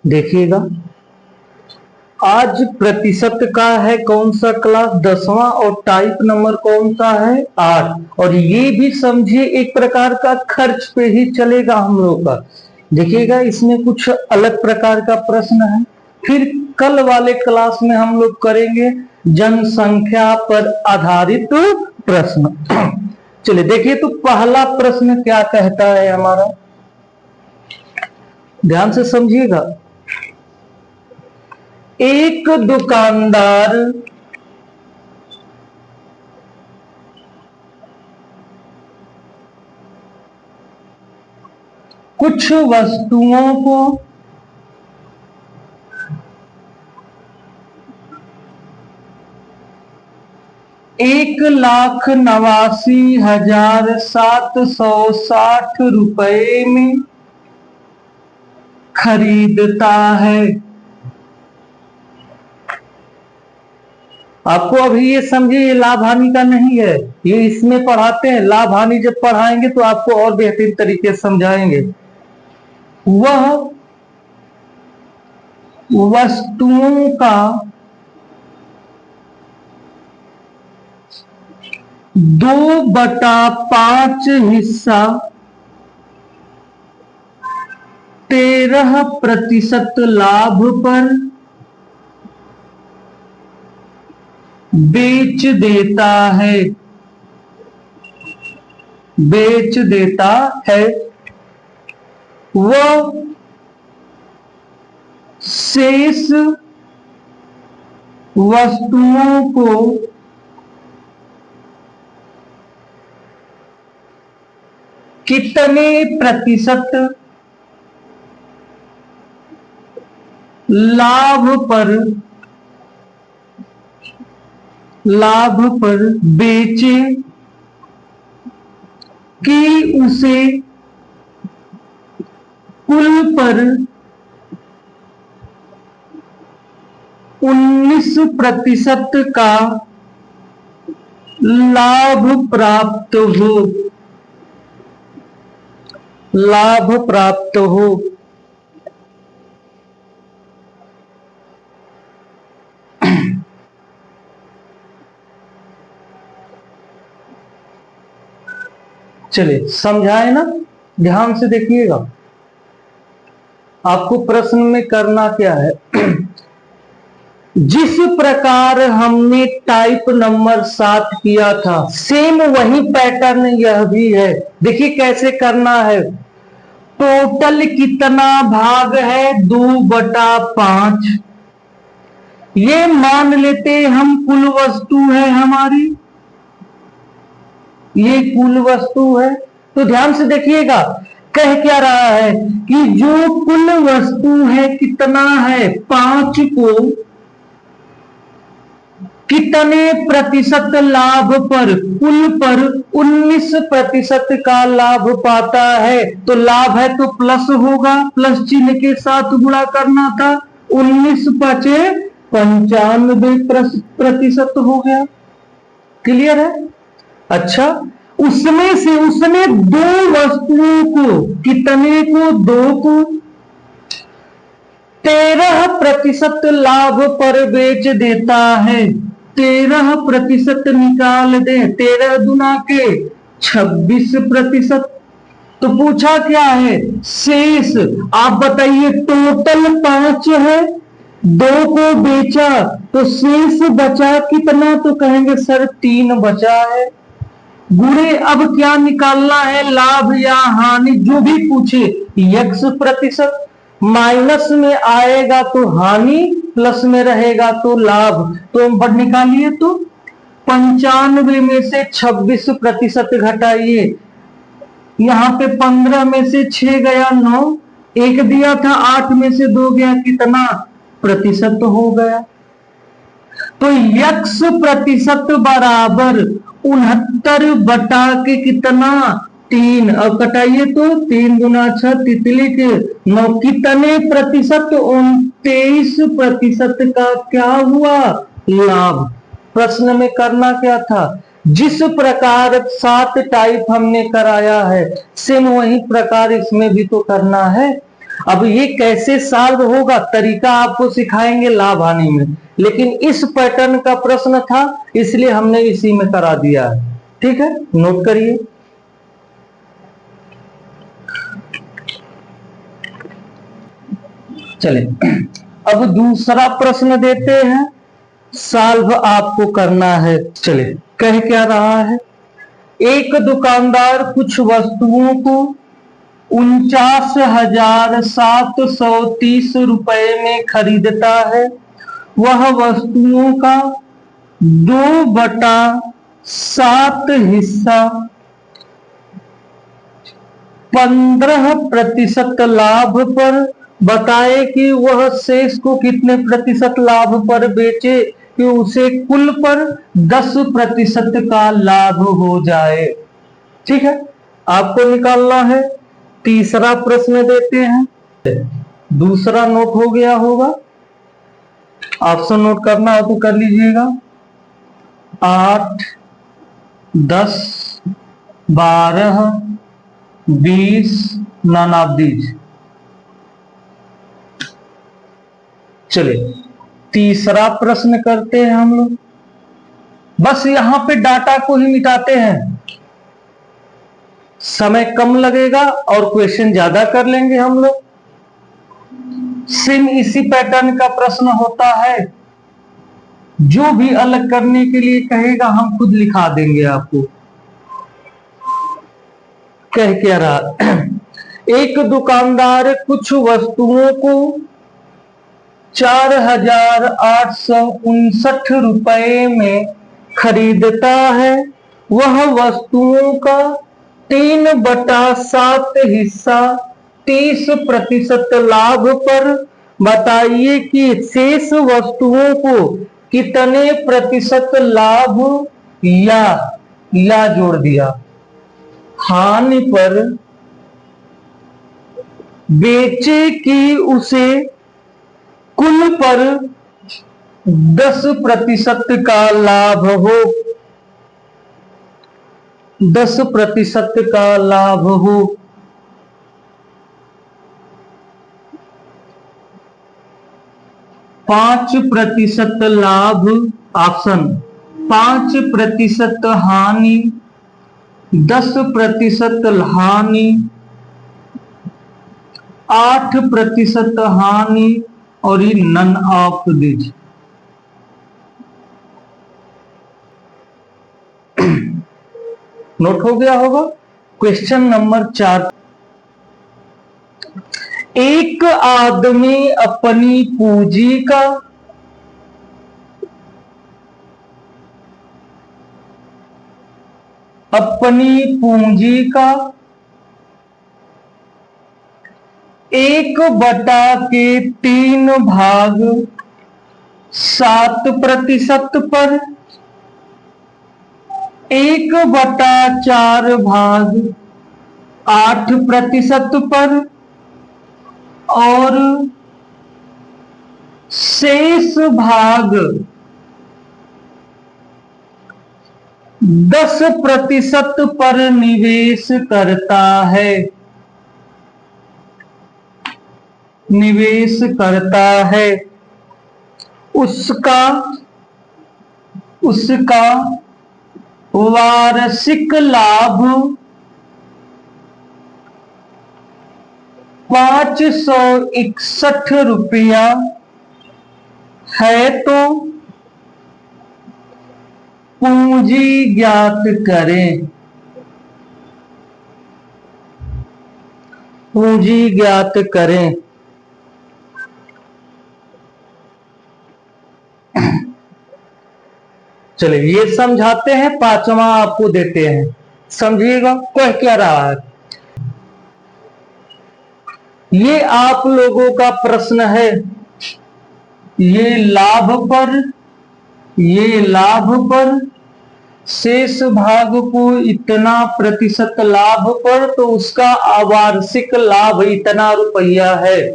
देखिएगा, आज प्रतिशत का है कौन सा क्लास, 10वां, और टाइप नंबर कौन सा है, 8। और ये भी समझिए एक प्रकार का खर्च पे ही चलेगा हम लोग का। देखिएगा, इसमें कुछ अलग प्रकार का प्रश्न है। फिर कल वाले क्लास में हम लोग करेंगे जनसंख्या पर आधारित प्रश्न। चलिए देखिए, तो पहला प्रश्न क्या कहता है हमारा, ध्यान से समझिएगा। एक दुकानदार कुछ वस्तुओं को ₹1,89,760 में खरीदता है। आपको अभी ये समझिए, ये लाभ हानि का नहीं है, ये इसमें पढ़ाते हैं। लाभ हानि जब पढ़ाएंगे तो आपको और बेहतरीन तरीके से समझाएंगे। वह वस्तुओं का 2/5 हिस्सा 13% लाभ पर बेच देता है। वह शेष वस्तुओं को कितने प्रतिशत लाभ पर बेचे कि उसे कुल पर 19% का लाभ प्राप्त हो। चलिए समझाए ना, ध्यान से देखिएगा। आपको प्रश्न में करना क्या है, जिस प्रकार हमने टाइप नंबर 7 किया था, सेम वही पैटर्न यह भी है। देखिए कैसे करना है। टोटल कितना भाग है, 2/5। ये मान लेते हम कुल वस्तु है हमारी, ये कुल वस्तु है। तो ध्यान से देखिएगा, कह क्या रहा है कि जो कुल वस्तु है कितना है, 5 को कितने प्रतिशत लाभ पर, कुल पर 19% का लाभ पाता है। तो लाभ है तो प्लस होगा, प्लस चिन्ह के साथ गुणा करना था। 19×5 95% हो गया। क्लियर है। अच्छा, उसमें से उसने 2 वस्तुओं को, कितने को, 2 को 13% लाभ पर बेच देता है। 13% निकाल दे, 13 दूना के 26%। तो पूछा क्या है, शेष। आप बताइए, टोटल 5 है, 2 को बेचा तो शेष बचा कितना, तो कहेंगे सर 3 बचा है। गुणे अब क्या निकालना है, लाभ या हानि, जो भी पूछे। x% माइनस में आएगा तो हानि, प्लस में रहेगा तो लाभ। तो हम निकालिए, तो 95 में से 26% घटाइए। यहां पे 15 में से 6 गया 9, 1 दिया था, 8 में से 2 गया, कितना प्रतिशत हो गया। तो x% बराबर 69 बटा के कितना, 3। अब कटाइए तो 3 दूना 6, तितली के 9, कितने प्रतिशत, 29% का क्या हुआ, लाभ। प्रश्न में करना क्या था, जिस प्रकार 7 टाइप हमने कराया है, सेम वही प्रकार इसमें भी तो करना है। अब ये कैसे सॉल्व होगा, तरीका आपको सिखाएंगे लाभ हानि में, लेकिन इस पैटर्न का प्रश्न था इसलिए हमने इसी में करा दिया है। ठीक है, नोट करिए। चले अब दूसरा प्रश्न देते हैं, सॉल्व आपको करना है। चले, कह क्या रहा है, एक दुकानदार कुछ वस्तुओं को 49,730 रुपए में खरीदता है। वह वस्तुओं का 2/7 हिस्सा 15% लाभ पर, बताए कि वह शेष को कितने प्रतिशत लाभ पर बेचे कि उसे कुल पर 10% का लाभ हो जाए। ठीक है, आपको निकालना है। तीसरा प्रश्न देते हैं, दूसरा नोट हो गया होगा, ऑप्शन नोट करना हो तो कर लीजिएगा। 8, 10, 12, 20, नन ऑफ दीज। चलिए तीसरा प्रश्न करते हैं हम लोग। बस यहां पे डाटा को ही मिटाते हैं, समय कम लगेगा और क्वेश्चन ज्यादा कर लेंगे हम लोग। सेम इसी पैटर्न का प्रश्न होता है, जो भी अलग करने के लिए कहेगा हम खुद लिखा देंगे आपको। कह क्या रहा, एक दुकानदार कुछ वस्तुओं को 4,859 रुपए में खरीदता है। वह वस्तुओं का 3/7 हिस्सा 30% लाभ पर, बताइए कि शेष वस्तुओं को कितने प्रतिशत लाभ या जोड़ दिया हानि पर बेचे कि उसे कुल पर 10% का लाभ हो, 10% का लाभ हो। पांच प्रतिशत लाभ ऑप्शन, 5% हानि, 10% हानि, 8% हानि और ये नन ऑफ दिस। नोट हो गया होगा। क्वेश्चन नंबर 4, एक आदमी अपनी पूंजी का अपनी पूंजी का 1/3 भाग 7% पर, 1/4 भाग 8% पर और शेष भाग 10% पर निवेश करता है, निवेश करता है। उसका वार्षिक लाभ 561 रुपया है, तो पूंजी ज्ञात करें। पूंजी ज्ञात करें। चलिए ये समझाते हैं, पांचवा आपको देते हैं, समझिएगा कह क्या रहा है। ये आप लोगों का प्रश्न है, ये लाभ पर शेष भाग को इतना प्रतिशत लाभ पर, तो उसका वार्षिक लाभ इतना रुपया है,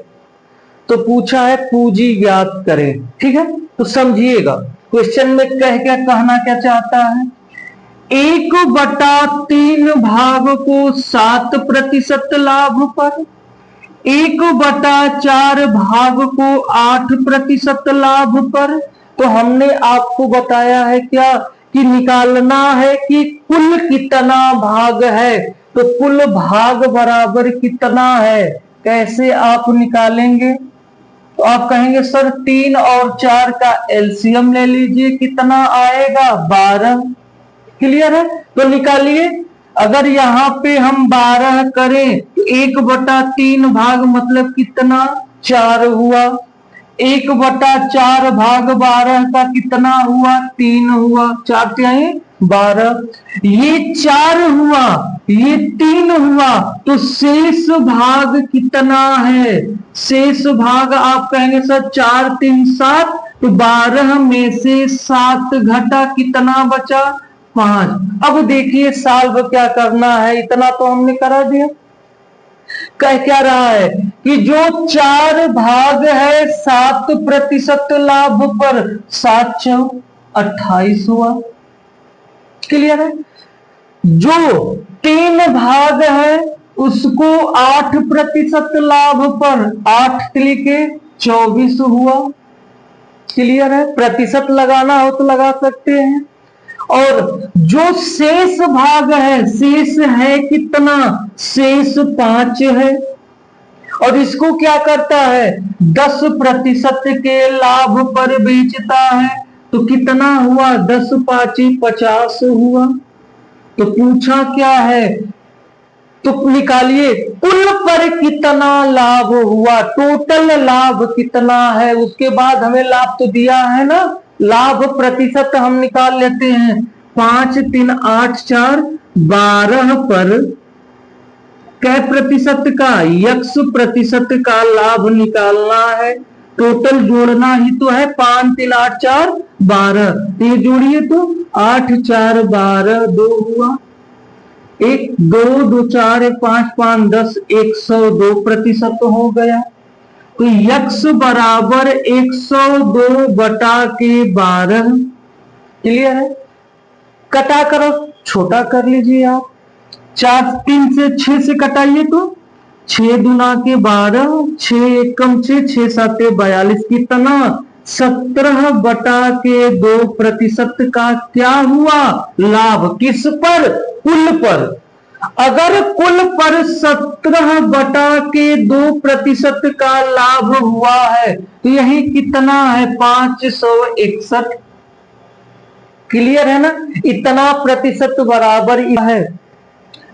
तो पूछा है पूंजी ज्ञात करें। ठीक है, तो समझिएगा क्वेश्चन में कह क्या कहना क्या चाहता है, 1/3 भाग को 7% लाभ पर, 1/4 भाग को 8% लाभ पर। तो हमने आपको बताया है क्या कि निकालना है कि कुल कितना भाग है, तो कुल भाग बराबर कितना है, कैसे आप निकालेंगे? तो आप कहेंगे सर 3 और 4 का एलसीएम ले लीजिए, कितना आएगा 12। क्लियर है? तो निकालिए। अगर यहाँ पे हम 12 करें तो 1/3 भाग मतलब कितना 4 हुआ, 1/4 भाग 12 का कितना हुआ 3 हुआ, 4 से 12, ये 4 हुआ, ये 3 हुआ, तो शेष भाग कितना है? शेष भाग आप कहेंगे सर 4 3 7, तो 12 में से 7 घटा कितना बचा 5। अब देखिए सॉल्व क्या करना है, इतना तो हमने करा दिया। कह क्या रहा है कि जो 4 भाग है 7% लाभ पर, 7 4 28 हुआ। क्लियर है? जो 3 भाग है उसको 8% लाभ पर, 8 लिखे 24 हुआ। क्लियर है? प्रतिशत लगाना हो तो लगा सकते हैं। और जो शेष भाग है, शेष है कितना, शेष 5 है, और इसको क्या करता है 10% के लाभ पर बेचता है, तो कितना हुआ 10 5 50 हुआ। तो पूछा क्या है, तो निकालिए कुल पर कितना लाभ हुआ, टोटल लाभ कितना है। उसके बाद हमें लाभ तो दिया है ना, लाभ प्रतिशत हम निकाल लेते हैं। 5 3 8 4 12 पर कै प्रतिशत का, x% का लाभ निकालना है। टोटल जोड़ना ही तो है, 5 3 8 4 12, ये जोड़िए तो 8 4 12 2 हुआ, 1 2 2 4 5 5 10 102% हो गया। तो x बराबर 102/12। क्लियर है? कटा करो, छोटा कर लीजिए आप। 4 3 से 6 से कटाइए तो 6 दूना के 12, 6 एकम 6, 6 7 42, कितना 17/2% का क्या हुआ लाभ, किस पर, कुल पर। अगर कुल पर 17/2% का लाभ हुआ है तो यही कितना है 561। क्लियर है ना? इतना प्रतिशत बराबर है।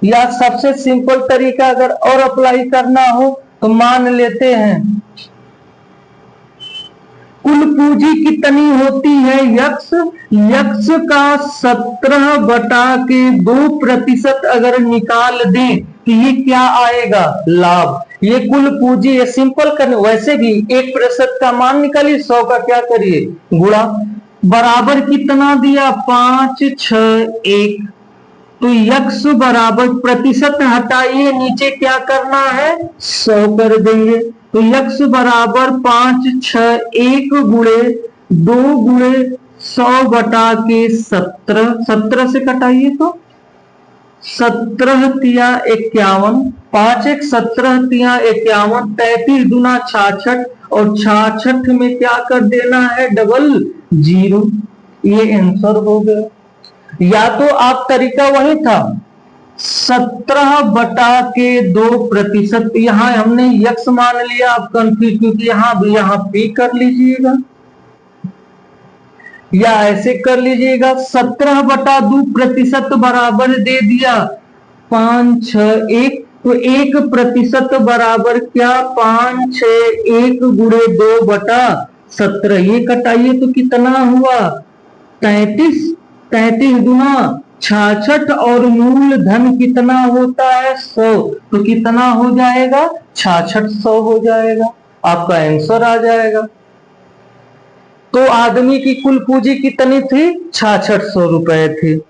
या सबसे सिंपल तरीका अगर और अप्लाई करना हो तो मान लेते हैं कुल पूंजी कितनी होती है यक्स का 17/2% अगर निकाल दें तो ये क्या आएगा लाभ। ये कुल पूंजी है, सिंपल करने, वैसे भी 1% का मान निकालिए, 100 का क्या करिए गुणा, बराबर कितना दिया 5 6 1। तो यक्स बराबर प्रतिशत हटाइए, नीचे क्या करना है 100 कर देंगे। तो यक्स बराबर 5 6 1 गुणे 2 गुणे 100/17, 17 से कटाइए तो 17 तिया 51, 5 1 17 तिया 51, 33 दूना 66, और 66 में क्या कर देना है डबल 0। ये आंसर हो गया। या तो आप तरीका वही था 17/2%, यहां हमने यक्स मान लिया, आप कंफ्यूज क्योंकि यहां पी कर लीजिएगा, या ऐसे कर लीजिएगा 17/2% बराबर दे दिया 5 6 1, तो 1% बराबर क्या 5 6 1 गुणे 2/17। ये कटाइए तो कितना हुआ 33, 33 दूना 66, और मूलधन कितना होता है 100, तो कितना हो जाएगा 6600 हो जाएगा, आपका आंसर आ जाएगा। तो आदमी की कुल पूंजी कितनी थी 6600 रुपए थी।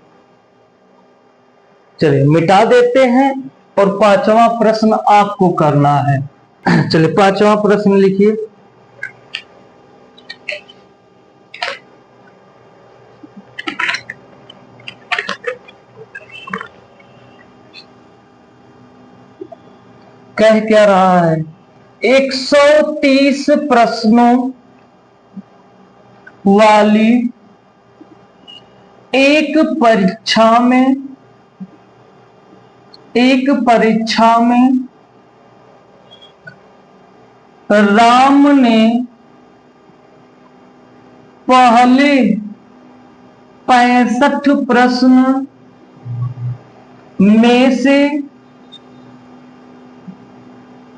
चलिए मिटा देते हैं, और 5वां प्रश्न आपको करना है। चलिए 5वां प्रश्न लिखिए। कह क्या रहा है 130 प्रश्नों वाली एक परीक्षा में राम ने पहले 65 प्रश्न में से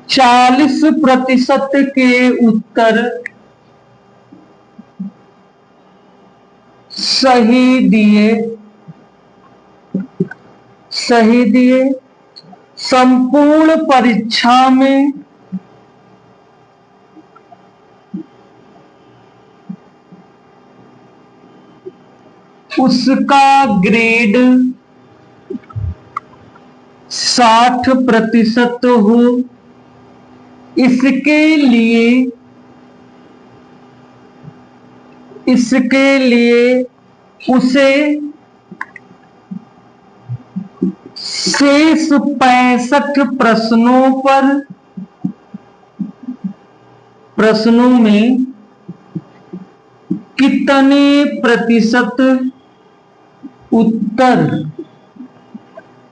40% के उत्तर सही दिए। संपूर्ण परीक्षा में उसका ग्रेड 60% हो, इसके लिए उसे शेष 65 प्रश्नों में कितने प्रतिशत उत्तर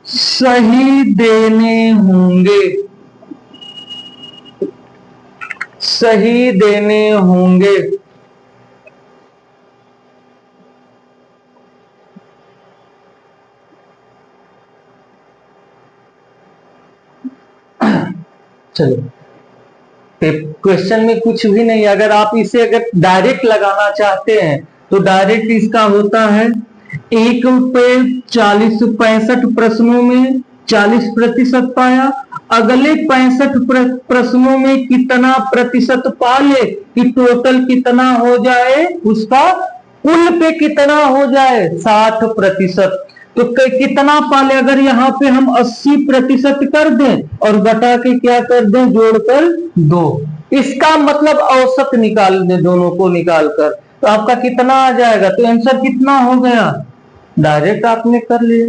सही देने होंगे। चलो, क्वेश्चन में कुछ भी नहीं। अगर आप इसे अगर डायरेक्ट लगाना चाहते हैं तो डायरेक्ट इसका होता है 1 पे 65 प्रश्नों में 40% पाया, अगले 65 प्रश्नों में कितना प्रतिशत पा ले कि टोटल कितना हो जाए, उसका कुल पे कितना हो जाए 60%। तो कितना पाले, अगर यहाँ पे हम 80% कर दें और घटा के क्या कर दें, जोड़कर 2, इसका मतलब औसत निकाल दें दोनों को निकालकर, तो आपका कितना आ जाएगा। तो आंसर कितना हो गया, डायरेक्ट आपने कर लिया,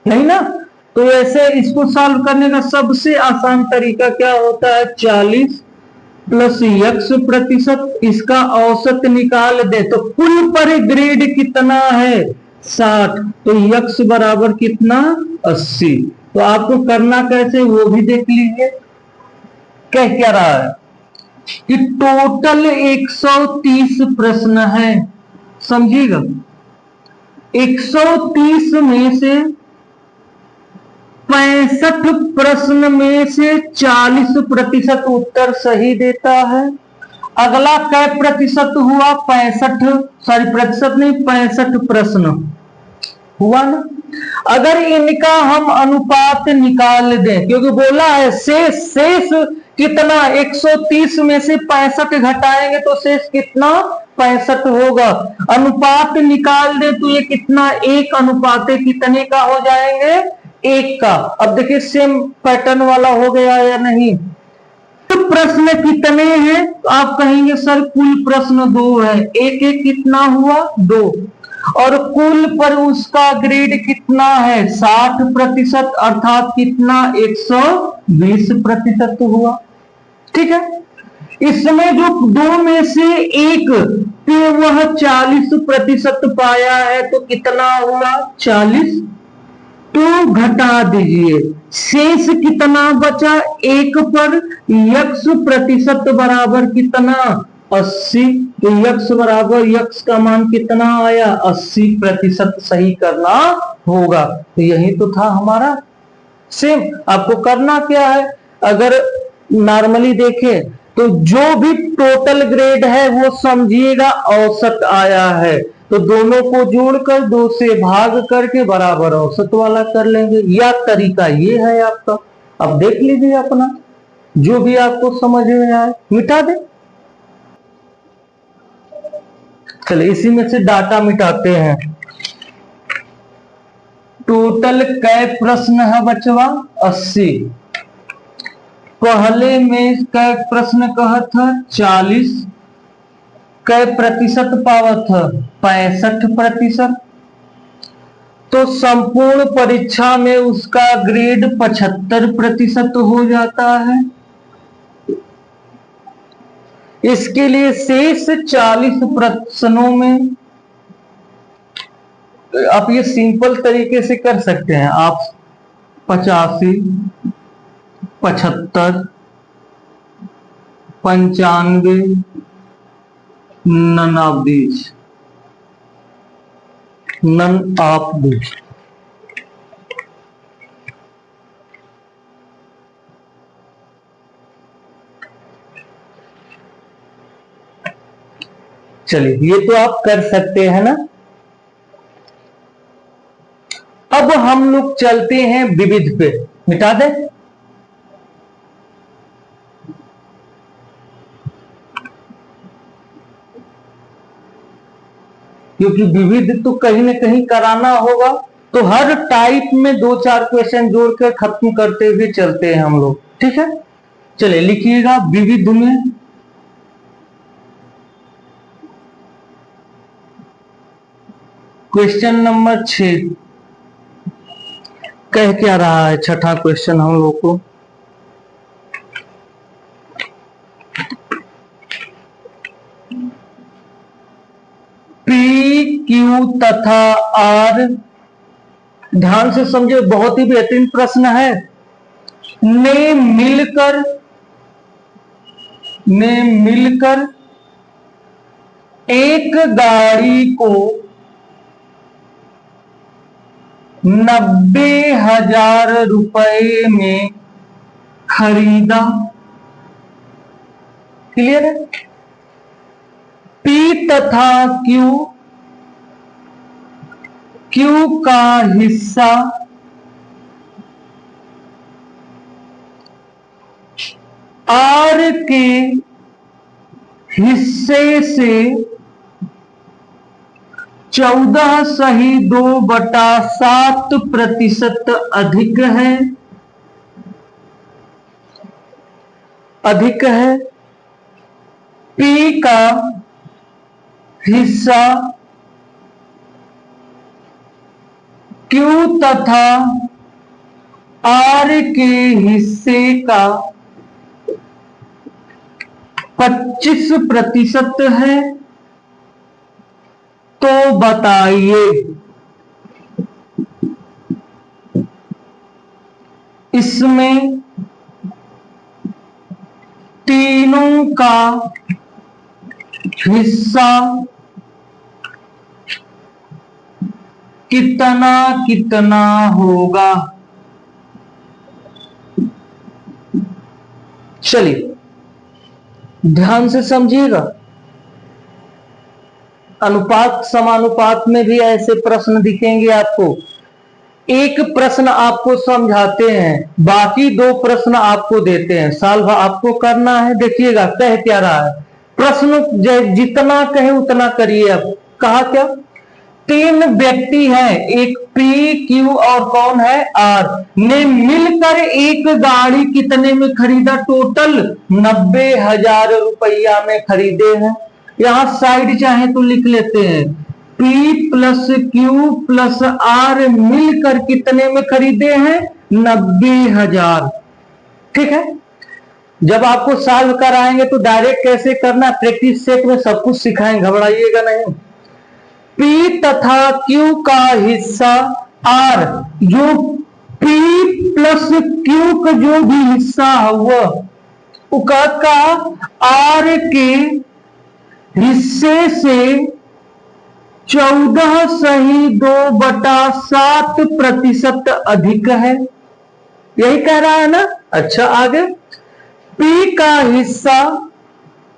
नहीं ना। तो ऐसे इसको सॉल्व करने का सबसे आसान तरीका क्या होता है, 40 प्लस x%, इसका औसत निकाल दे तो कुल पर ग्रेड कितना है 60, तो x बराबर कितना 80। तो आपको करना कैसे वो भी देख लीजिए। क्या रहा है कि टोटल 130 प्रश्न है, समझिएगा। 130 में से 65 प्रश्न में से 40% उत्तर सही देता है। अगला कै प्रतिशत हुआ, 65 प्रश्न हुआ ना। अगर इनका हम अनुपात निकाल दें, क्योंकि बोला है शेष कितना, 130 में से 65 घटाएंगे तो शेष कितना 65 होगा। अनुपात निकाल दे तो ये कितना, 1 कितने का हो जाएंगे, 1 का। अब देखिए सेम पैटर्न वाला हो गया या नहीं। तो प्रश्न कितने हैं, तो आप कहेंगे सर कुल प्रश्न 2 है, एक कितना हुआ 2, और कुल पर उसका ग्रेड कितना है 60%, अर्थात कितना 120% हुआ। ठीक है, इसमें जो 2 में से 1 पे वह 40% पाया है, तो कितना हुआ 40, तो घटा दीजिए, शेष कितना बचा 1 पर, x% बराबर कितना 80, तो x बराबर x का मान कितना आया 80% सही करना होगा। तो यही तो था हमारा। सेम आपको करना क्या है, अगर नॉर्मली देखें तो जो भी टोटल ग्रेड है वो समझिएगा औसत आया है, तो दोनों को जोड़कर 2 से भाग करके बराबर औसत वाला कर लेंगे। या तरीका ये है आपका, अब देख लीजिए अपना, जो भी आपको समझ में आए मिटा दे। चलिए इसी में से डाटा मिटाते हैं। टोटल कै प्रश्न है बचवा 80, पहले में कै प्रश्न कहा था 40, कै प्रतिशत पावा था 65%, तो संपूर्ण परीक्षा में उसका ग्रेड 75% हो जाता है। इसके लिए शेष 40 प्रश्नों में आप ये सिंपल तरीके से कर सकते हैं। आप 85, 75, 95, 99 नन ऑफ दिस। चलिए ये तो आप कर सकते हैं ना। अब हम लोग चलते हैं विविध पे। मिटा दे, क्योंकि विविध तो कहीं ना कहीं कराना होगा, तो हर टाइप में 2-4 क्वेश्चन जोड़कर खत्म करते हुए चलते हैं हम लोग। ठीक है, चलिए लिखिएगा विविध में क्वेश्चन नंबर 6 कह क्या रहा है। छठा क्वेश्चन हम लोग को पी क्यू तथा आर, ध्यान से समझे, बहुत ही बेहतरीन प्रश्न है, ने मिलकर एक गाड़ी को 90,000 रुपए में खरीदा। क्लियर है। पी तथा क्यू का हिस्सा आर के हिस्से से 14.2/7% अधिक है। पी का हिस्सा क्यू तथा आर के हिस्से का 25% है, तो बताइए इसमें तीनों का हिस्सा कितना कितना होगा। चलिए ध्यान से समझिएगा। अनुपात समानुपात में भी ऐसे प्रश्न दिखेंगे आपको। एक प्रश्न आपको समझाते हैं, बाकी 2 प्रश्न आपको देते हैं, सॉल्व आपको करना है। देखिएगा कह क्या रहा है प्रश्न, जितना कहे उतना करिए। अब कहा क्या, 3 व्यक्ति हैं, एक पी क्यू और कौन है आर, ने मिलकर एक गाड़ी कितने में खरीदा, टोटल 90,000 रुपया में खरीदे हैं। यहां साइड चाहे तो लिख लेते हैं, P plus Q plus R मिलकर कितने में खरीदे हैं, 90,000। ठीक है, जब आपको सॉल्व कराएंगे तो डायरेक्ट कैसे करना, प्रैक्टिस सेट में सब कुछ सिखाएंगे, घबराइएगा नहीं। पी तथा क्यू का हिस्सा आर, जो पी प्लस क्यू का जो भी हिस्सा हुआ का आर के हिस्से से 14.2/7% अधिक है। यही कह रहा है ना। अच्छा आगे, पी का हिस्सा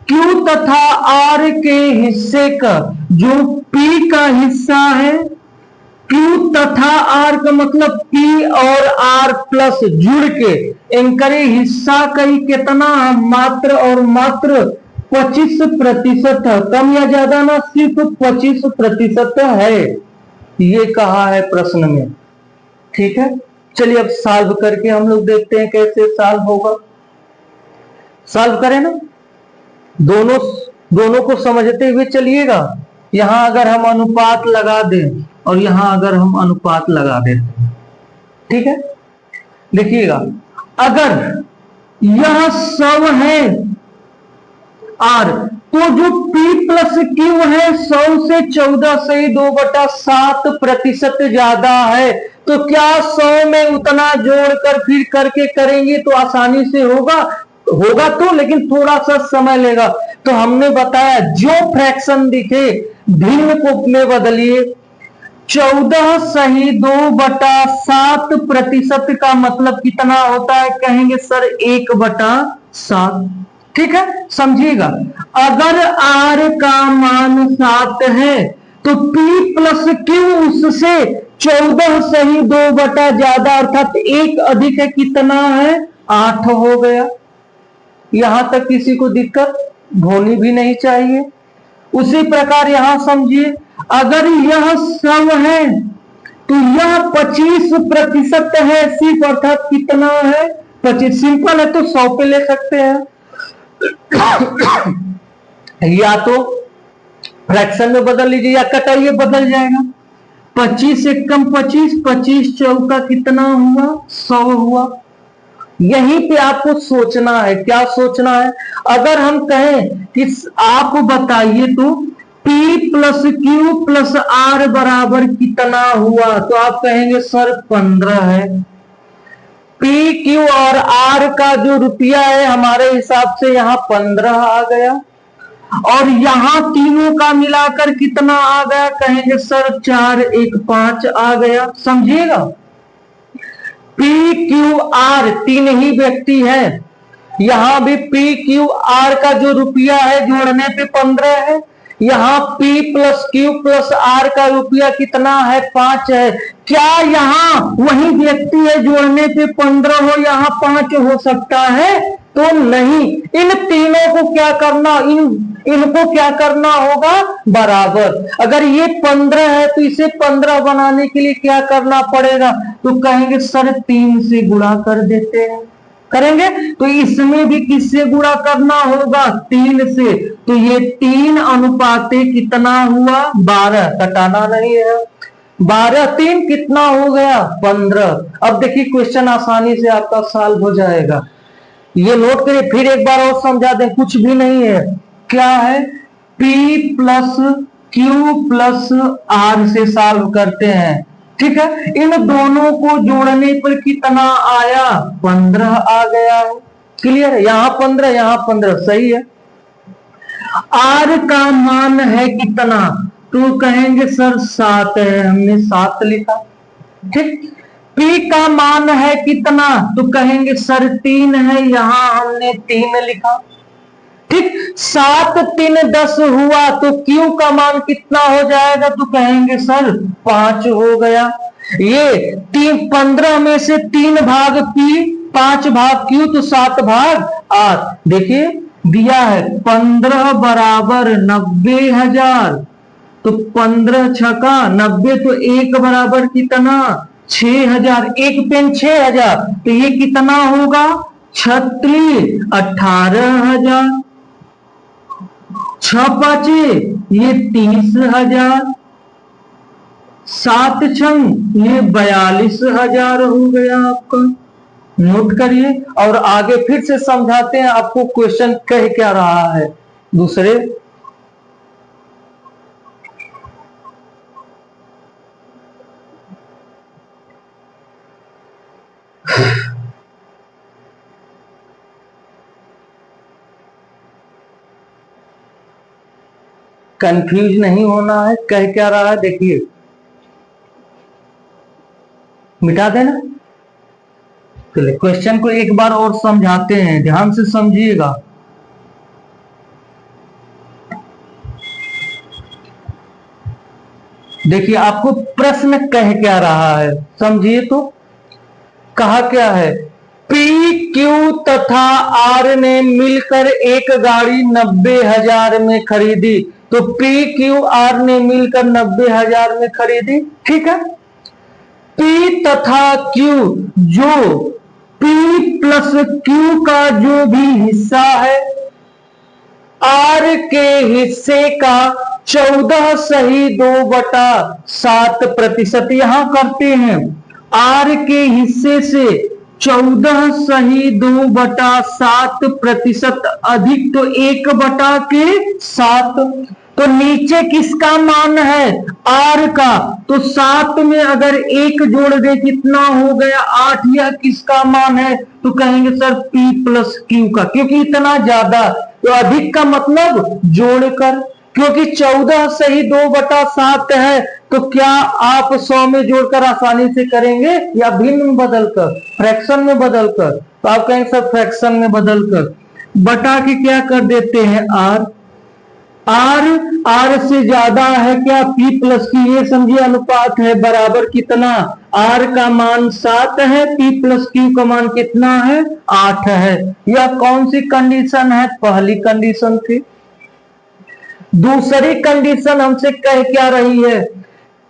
क्यू तथा आर के हिस्से का, जो पी का हिस्सा है, क्यू तथा आर का मतलब पी और आर प्लस जुड़ के इनके हिस्सा का ही कितना, मात्र और मात्र 25% है। कम या ज्यादा ना, सिर्फ 25% है, ये कहा है प्रश्न में। ठीक है, चलिए अब सॉल्व करके हम लोग देखते हैं कैसे सॉल्व होगा। सॉल्व करें ना, दोनों को समझते हुए चलिएगा। यहां अगर हम अनुपात लगा दें और यहां अगर हम अनुपात लगा देते, ठीक है, देखिएगा, अगर यह 100 है आर। तो जो P प्लस क्यू है 100 से 14 सही 2/7% ज्यादा है, तो क्या 100 में उतना जोड़कर फिर करके करेंगे तो आसानी से होगा? होगा तो, लेकिन थोड़ा सा समय लेगा। तो हमने बताया जो फ्रैक्शन दिखे भिन्न को में बदलिए। 14 सही 2/7% का मतलब कितना होता है? कहेंगे सर 1/7। ठीक है, समझिएगा। अगर R का मान 7 है तो P प्लस क्यू उससे 14 सही 2 बटा ज्यादा अर्थात 1 अधिक है, कितना है? 8 हो गया। यहां तक किसी को दिक्कत होनी भी नहीं चाहिए। उसी प्रकार यहां समझिए, अगर यह 100 है तो यह 25% है सिर्फ, अर्थात कितना है? 25। सिंपल है तो 100 पे ले सकते हैं या तो फ्रैक्शन में बदल लीजिए या कटाइए, बदल जाएगा। 25 से कम 25, 25 चौका कितना हुआ? 100 हुआ। यहीं पे आपको सोचना है। क्या सोचना है? अगर हम कहें कि आप बताइए तो P plus Q plus R बराबर कितना हुआ, तो आप कहेंगे सर 15 है। P क्यू और R का जो रुपया है हमारे हिसाब से यहां 15 आ गया, और यहां तीनों का मिलाकर कितना आ गया? कहेंगे सर 4 1 5 आ गया। समझिएगा, P क्यू R तीन ही व्यक्ति है, यहां भी P क्यू R का जो रुपया है जोड़ने पे 15 है, यहां P plus Q plus R का रुपया कितना है? 5 है। क्या यहां वही व्यक्ति है जोड़ने पे 15 हो, यहां 5 हो सकता है? तो नहीं। इन तीनों को क्या करना, इनको क्या करना होगा? बराबर। अगर ये 15 है तो इसे 15 बनाने के लिए क्या करना पड़ेगा? तो कहेंगे सर 3 से गुणा कर देते हैं। करेंगे तो इसमें भी किससे गुणा करना होगा? 3 से। तो ये 3 अनुपाते कितना हुआ? 12। कटाना नहीं है। 12 3 कितना हो गया? 15। अब देखिए क्वेश्चन आसानी से आपका सॉल्व हो जाएगा। ये नोट करिए, फिर एक बार और समझा दें, कुछ भी नहीं है। क्या है? P plus Q plus R से सॉल्व करते हैं। ठीक है, इन दोनों को जोड़ने पर कितना आया? 15 आ गया है। क्लियर है? यहां 15 यहां 15 सही है। R का मान है कितना? तो कहेंगे सर 7 है, हमने 7 लिखा। ठीक। P का मान है कितना? तो कहेंगे सर 3 है, यहां हमने 3 लिखा। ठीक। 7 3 10 हुआ तो Q का मान कितना हो जाएगा? तो कहेंगे सर 5 हो गया। ये 15 में से 3 भाग P 5 भाग Q तो 7 भाग R। देखिए दिया है 15 बराबर 90,000, तो 15 छका 90, तो 1 बराबर कितना? 6,000। एक पेन 6,000, तो ये कितना होगा? 36 18,000। 6 पाँचे ये 30,000, 7 छंग ये 42,000 हो गया आपका। नोट करिए और आगे फिर से समझाते हैं आपको क्वेश्चन कह क्या रहा है। दूसरे कंफ्यूज नहीं होना है, कह क्या रहा है देखिए। मिटा देना। चलिए क्वेश्चन को एक बार और समझाते हैं, ध्यान से समझिएगा। देखिए आपको प्रश्न कह क्या रहा है, समझिए तो। कहा क्या है? P Q तथा R ने मिलकर एक गाड़ी 90,000 में खरीदी। तो P Q R ने मिलकर 90,000 में खरीदी। ठीक है। P तथा Q, जो P प्लस Q का जो भी हिस्सा है R के हिस्से का 14 सही 2/7%। यहां करते हैं R के हिस्से से 14 सही 2/7% अधिक तो 1/7। तो नीचे किसका मान है? आर का। तो 7 में अगर 1 जोड़ दे कितना हो गया? 8। यह किसका मान है? तो कहेंगे सर P प्लस Q का, क्योंकि इतना ज्यादा। तो अधिक का मतलब जोड़कर, क्योंकि 14 सही 2/7 है। तो क्या आप 100 में जोड़कर आसानी से करेंगे या भिन्न में बदलकर, फ्रैक्शन में बदलकर? तो आप कहेंगे सर फ्रैक्शन में बदलकर बटा के क्या कर देते हैं? आर। आर से ज्यादा है क्या? P plus Q। ये समझिए अनुपात है, बराबर कितना? आर का मान 7 है, P प्लस Q का मान कितना है? 8 है। यह कौन सी कंडीशन है? पहली कंडीशन थी। दूसरी कंडीशन हमसे कह क्या रही है?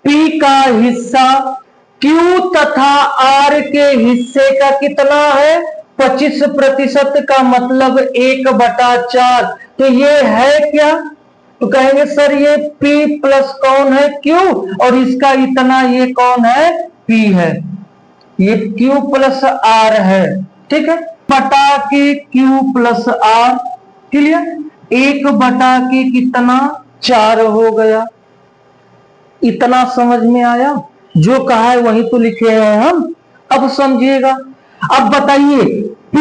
P का हिस्सा Q तथा R के हिस्से का कितना है? 25% का मतलब 1/4। तो ये है क्या? तो कहेंगे सर ये P प्लस कौन है? Q, और इसका इतना, ये कौन है? P है। ये Q प्लस R है, ठीक है। बटा के Q प्लस R, क्लियर। 1/के कितना? 4 हो गया। इतना समझ में आया? जो कहा है वही तो लिखे हैं हम। अब समझिएगा। अब बताइए P,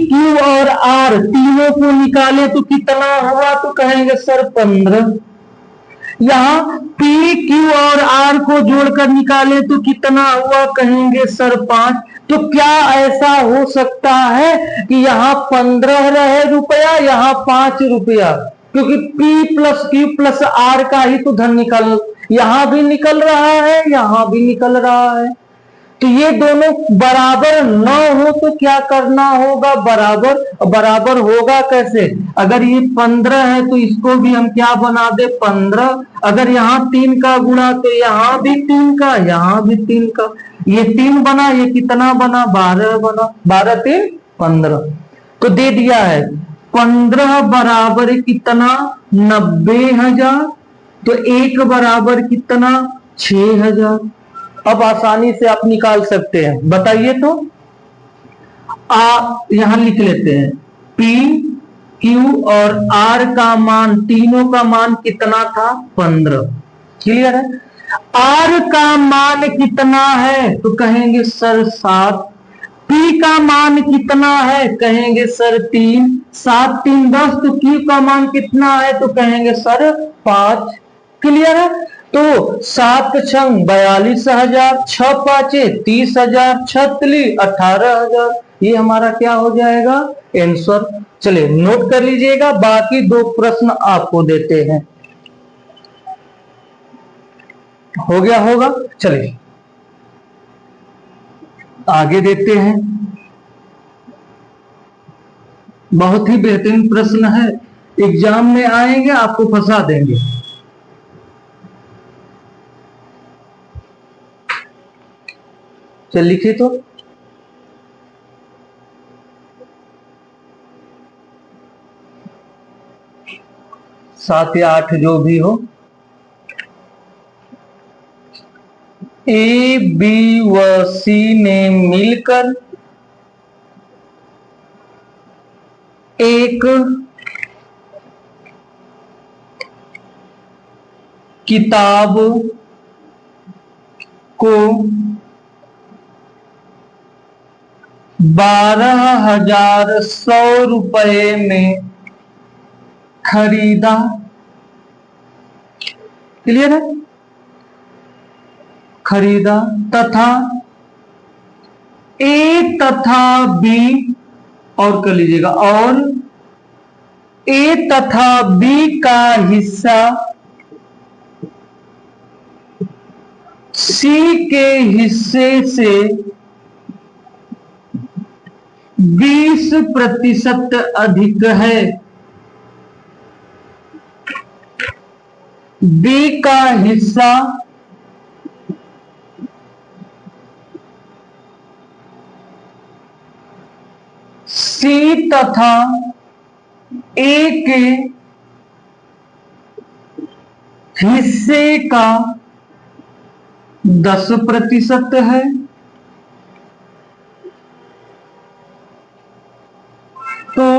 Q और R तीनों को निकाले तो कितना हुआ? तो कहेंगे सर 15। यहां P, Q और R को जोड़कर निकाले तो कितना हुआ? कहेंगे सर 5। तो क्या ऐसा हो सकता है कि यहां 15 रहे रुपया, यहां 5 रुपया? क्योंकि P plus Q plus R का ही तो धन यहां भी निकल रहा है, यहां भी निकल रहा है। तो ये दोनों बराबर न हो तो क्या करना होगा? बराबर। बराबर होगा कैसे? अगर ये 15 है तो इसको भी हम क्या बना दे? 15। अगर यहाँ 3 का गुणा तो यहाँ भी 3 का, यहाँ भी 3 का। ये 3 बना, ये कितना बना? 12 बना। 12 3 15। तो दे दिया है 15 बराबर कितना? 90,000। तो 1 बराबर कितना? 6,000। अब आसानी से आप निकाल सकते हैं, बताइए तो। आप यहां लिख लेते हैं P, Q और R का मान, तीनों का मान कितना था? 15। क्लियर है? R का मान कितना है? तो कहेंगे सर 7। P का मान कितना है? कहेंगे सर 3। 7 3 10। तो Q का मान कितना है? तो कहेंगे सर 5। क्लियर है? तो 7 छंग 42,000, 6 पांचे 30,000, 6 18,000। ये हमारा क्या हो जाएगा? आंसर। चलिए नोट कर लीजिएगा। बाकी 2 प्रश्न आपको देते हैं। हो गया होगा? चलिए आगे देते हैं। बहुत ही बेहतरीन प्रश्न है, एग्जाम में आएंगे आपको फंसा देंगे। चल लिखिए तो। 7 या 8 जो भी हो। ए, बी व सी ने मिलकर एक किताब को 12,100 रुपए में खरीदा। क्लियर है? खरीदा तथा ए तथा बी, और कर लीजिएगा, और ए तथा बी का हिस्सा सी के हिस्से से 20% अधिक है। बी का हिस्सा सी तथा ए के हिस्से का 10% है। तो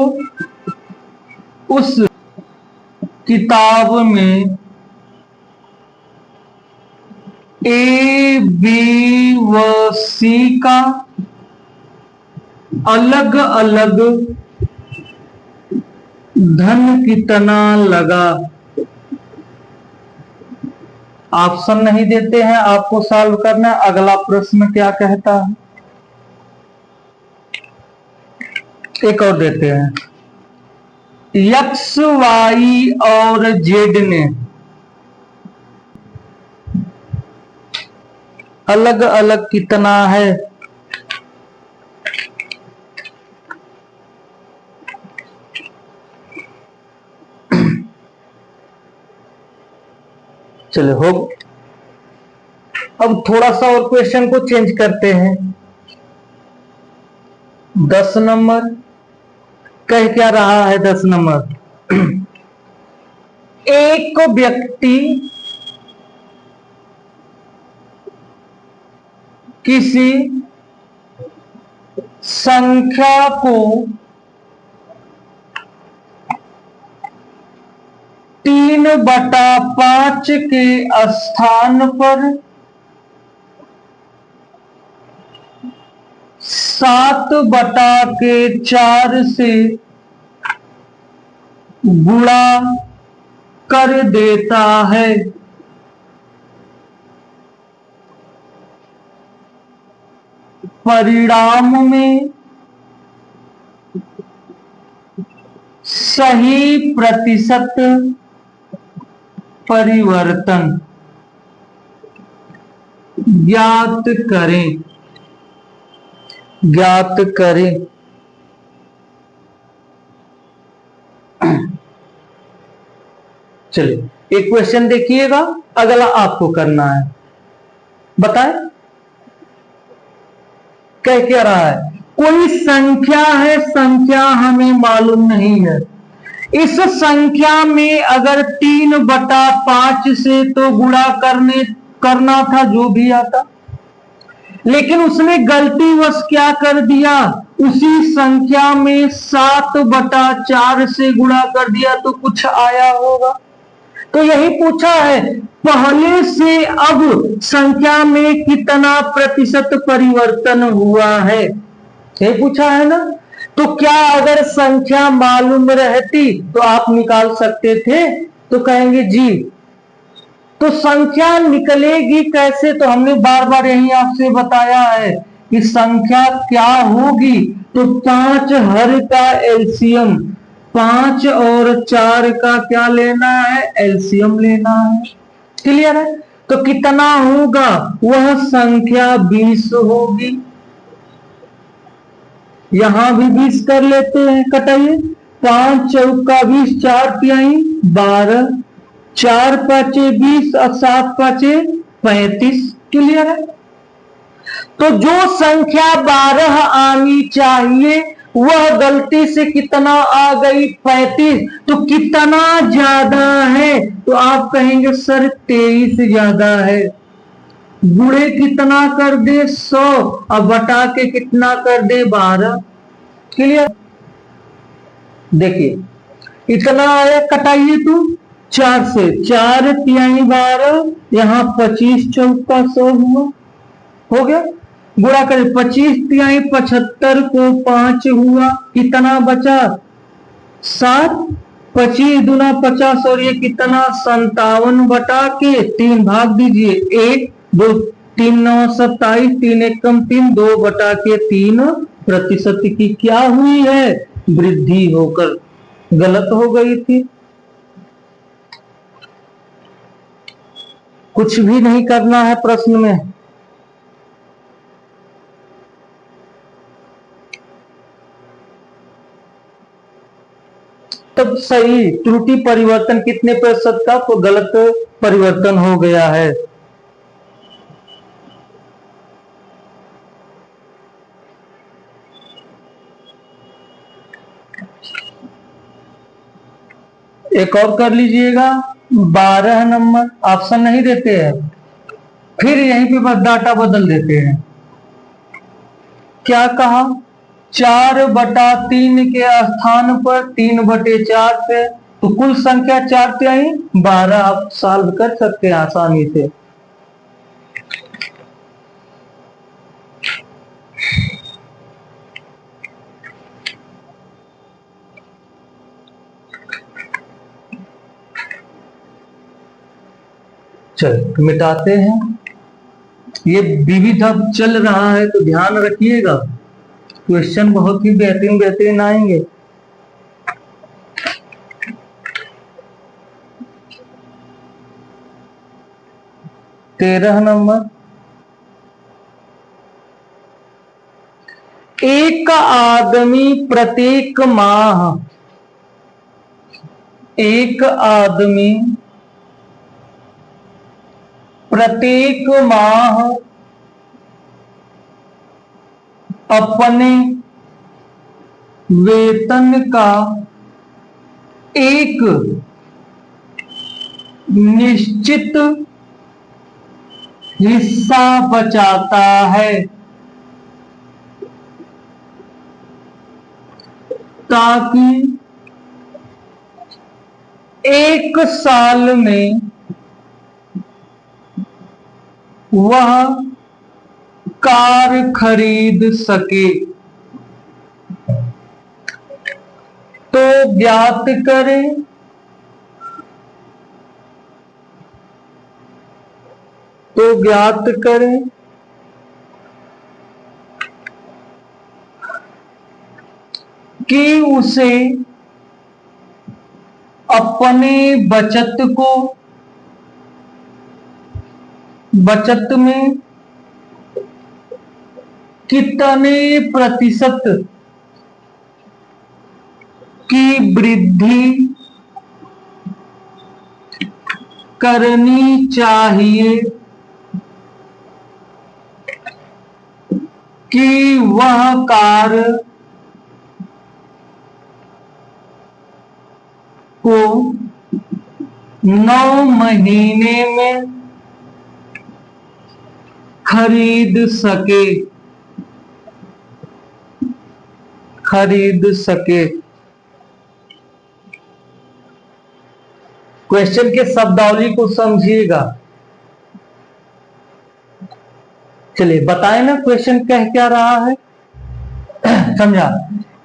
उस किताब में ए बी व सी का अलग अलग धन कितना लगा। ऑप्शन नहीं देते हैं, आपको सॉल्व करना है। अगला प्रश्न क्या कहता है, एक और देते हैं। एक्स वाई और जेड ने अलग अलग कितना है। चलो हो, अब थोड़ा सा और क्वेश्चन को चेंज करते हैं। 10 नंबर कह क्या रहा है। 10 नंबर, एक व्यक्ति किसी संख्या को 3/5 के स्थान पर 7/4 से गुणा कर देता है। परिणाम में सही प्रतिशत परिवर्तन ज्ञात करें। चलिए एक क्वेश्चन देखिएगा, अगला आपको करना है। बताएं कह क्या रहा है। कोई संख्या है, संख्या हमें मालूम नहीं है। इस संख्या में अगर 3/5 से तो गुणा करना था जो भी आता, लेकिन उसने गलतीवश क्या कर दिया, उसी संख्या में 7/4 से गुणा कर दिया तो कुछ आया होगा। तो यही पूछा है, पहले से अब संख्या में कितना प्रतिशत परिवर्तन हुआ है, ये पूछा है ना। तो क्या अगर संख्या मालूम रहती तो आप निकाल सकते थे, तो कहेंगे जी। तो संख्या निकलेगी कैसे, तो हमने बार बार यही आपसे बताया है कि संख्या क्या होगी। तो 5 हर का एलसीएम, 5 और 4 का क्या लेना है, एलसीएम लेना है। क्लियर है। तो कितना होगा, वह संख्या 20 होगी। यहां भी 20 कर लेते हैं, कटाइए। 5 चौका 20, 4 तिहाई 12, 4 पांचे 20 और 7 पांचे 35। क्लियर है। तो जो संख्या 12 आनी चाहिए वह गलती से कितना आ गई, 35। तो कितना ज्यादा है, तो आप कहेंगे सर 23 ज्यादा है। गुणे कितना कर दे, 100, और बटा के कितना कर दे, 12। क्लियर। देखिए इतना आया, कटाइए तो 4 से, 4 तिहाई 12, यहां 25 चौका 100 हुआ, हो गया। गुणा करें, 25 तिहाई 75 को 5 हुआ, कितना बचा, 7। 25 दूना 50 और ये कितना 57 बटा के 3 भाग दीजिए, 1 2 3 9 27, 3 1 कम 3, 2 बटा के 3 प्रतिशत की क्या हुई है, वृद्धि होकर गलत हो गई थी। कुछ भी नहीं करना है प्रश्न में। तब सही त्रुटि परिवर्तन कितने प्रतिशत का, तो गलत परिवर्तन हो गया है। एक और कर लीजिएगा। 12 नंबर, ऑप्शन नहीं देते हैं, फिर यहीं पे बस डाटा बदल देते हैं। क्या कहा, 4/3 के स्थान पर 3/4 पे, तो कुल संख्या 4 पे आई 12। आप सॉल्व कर सकते हैं आसानी से। चल मिटाते हैं। ये विविध अब चल रहा है तो ध्यान रखिएगा, क्वेश्चन बहुत ही बेहतरीन बेहतरीन आएंगे। तेरह नंबर, एक आदमी प्रत्येक माह, एक आदमी प्रत्येक माह अपने वेतन का एक निश्चित हिस्सा बचाता है ताकि एक साल में वह कार खरीद सके, तो ज्ञात करें कि उसे अपने बचत में कितने प्रतिशत की वृद्धि करनी चाहिए कि वह कार को 9 महीने में खरीद सके। क्वेश्चन के शब्दावली को समझिएगा। चलिए बताएं ना क्वेश्चन कह क्या रहा है। समझा,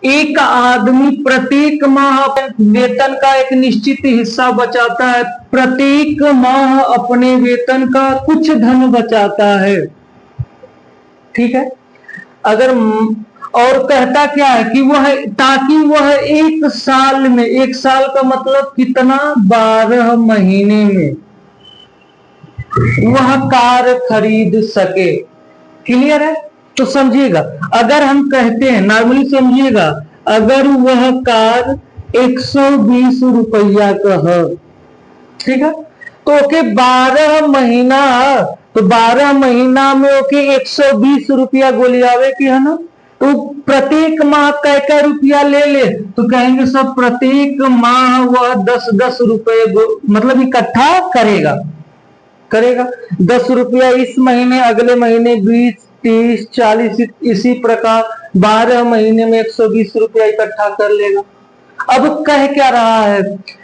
एक आदमी प्रत्येक माह वेतन का एक निश्चित हिस्सा बचाता है, प्रत्येक माह अपने वेतन का कुछ धन बचाता है, ठीक है। अगर और कहता क्या है कि वह, ताकि वह एक साल में, एक साल का मतलब कितना, 12 महीने में वह कार खरीद सके। क्लियर है? तो समझिएगा, अगर हम कहते हैं, नॉर्मली समझिएगा, अगर वह कार 120 रुपया का है, ठीक है, तो ओके 12 महीना, तो 12 महीना में ओके 120 रुपया गोलियावे की है ना, तो प्रत्येक माह कै रुपया ले तो कहेंगे सब प्रत्येक माह वह 10-10 रुपए मतलब इकट्ठा करेगा 10 रुपया इस महीने, अगले महीने 20, 30, 40, इसी प्रकार 12 महीने में 120 रुपया इकट्ठा कर लेगा। अब कह क्या रहा है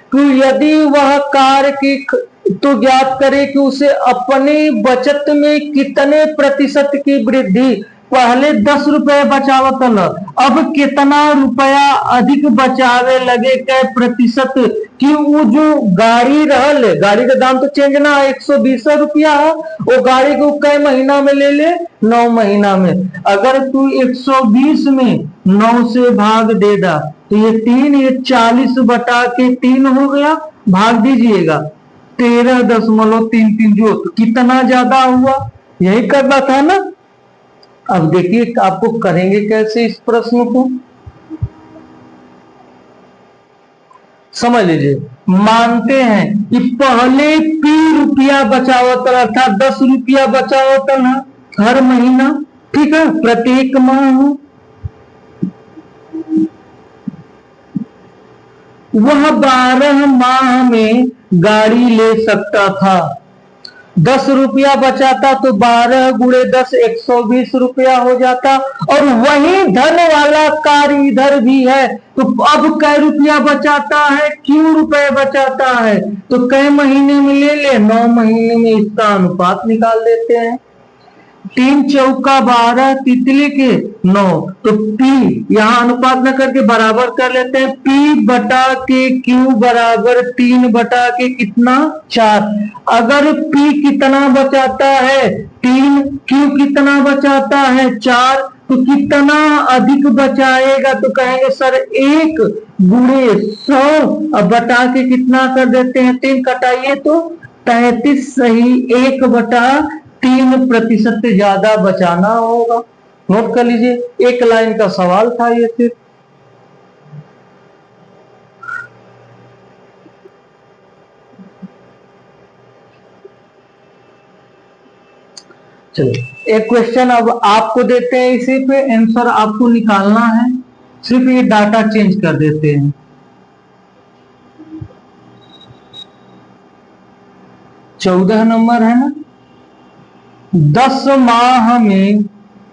कि यदि वह कार की, तो ज्ञात करे कि उसे अपने बचत में कितने प्रतिशत की वृद्धि, पहले 10 रुपये बचावत न, अब कितना रुपया अधिक बचावे लगे, कै प्रतिशत कि वो जो गाड़ी रहल, गाड़ी का दाम तो चेंज ना है, 120 रुपया है, वो गाड़ी को कै महीना में ले 9 महीना में। अगर तू 120 में 9 से भाग देगा तो ये 3, ये 40 बटा के 3 हो गया, भाग दीजिएगा 13.33 जो, तो कितना ज्यादा हुआ, यही करना था ना। अब देखिए आपको करेंगे कैसे इस प्रश्न को, समझ लीजिए। मानते हैं कि पहले P रुपया बचावत, अर्थात 10 रुपया बचावत ना हर महीना, ठीक है, प्रत्येक माह वह 12 माह में गाड़ी ले सकता था, ₹10 बचाता तो 12 गुणे 10 ₹120 हो जाता। और वही धन वाला कार्य इधर भी है, तो अब कै रुपया बचाता है, क्यों रुपए बचाता है, तो कै महीने में ले ले, 9 महीने में इसका अनुपात निकाल देते हैं। 3 चौका 12, तितली के 9, तो पी यहां अनुपात न करके बराबर कर लेते हैं। पी बटा के क्यू बराबर 3 बटा के कितना 4। अगर पी कितना बचाता है 3, क्यू कितना बचाता है 4, तो कितना अधिक बचाएगा, तो कहेंगे सर 1 गुणे 100, अब बटा के कितना कर देते हैं 3, कटाइए तो 33 सही, 1/3% ज्यादा बचाना होगा। नोट कर लीजिए, एक लाइन का सवाल था ये सिर्फ। चलो एक क्वेश्चन अब आपको देते हैं, इसी पे आंसर आपको निकालना है, सिर्फ ये डाटा चेंज कर देते हैं। 14 नंबर है ना, 10 माह में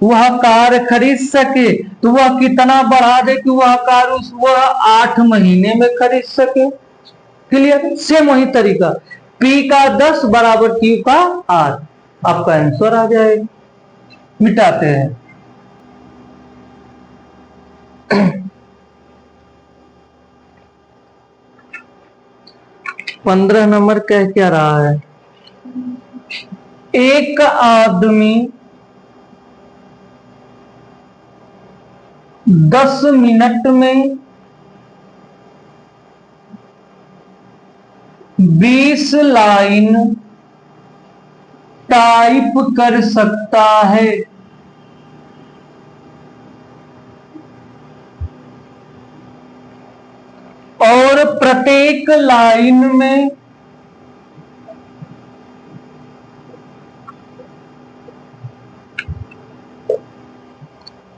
वह कार खरीद सके तो वह कितना बढ़ा दे कि वह कार वह 8 महीने में खरीद सके। क्लियर, सेम वही तरीका, P का 10 बराबर Q का 8, आपका आंसर आ जाएगा। मिटाते हैं। 15 नंबर कह क्या रहा है, एक आदमी 10 मिनट में 20 लाइन टाइप कर सकता है। और प्रत्येक लाइन में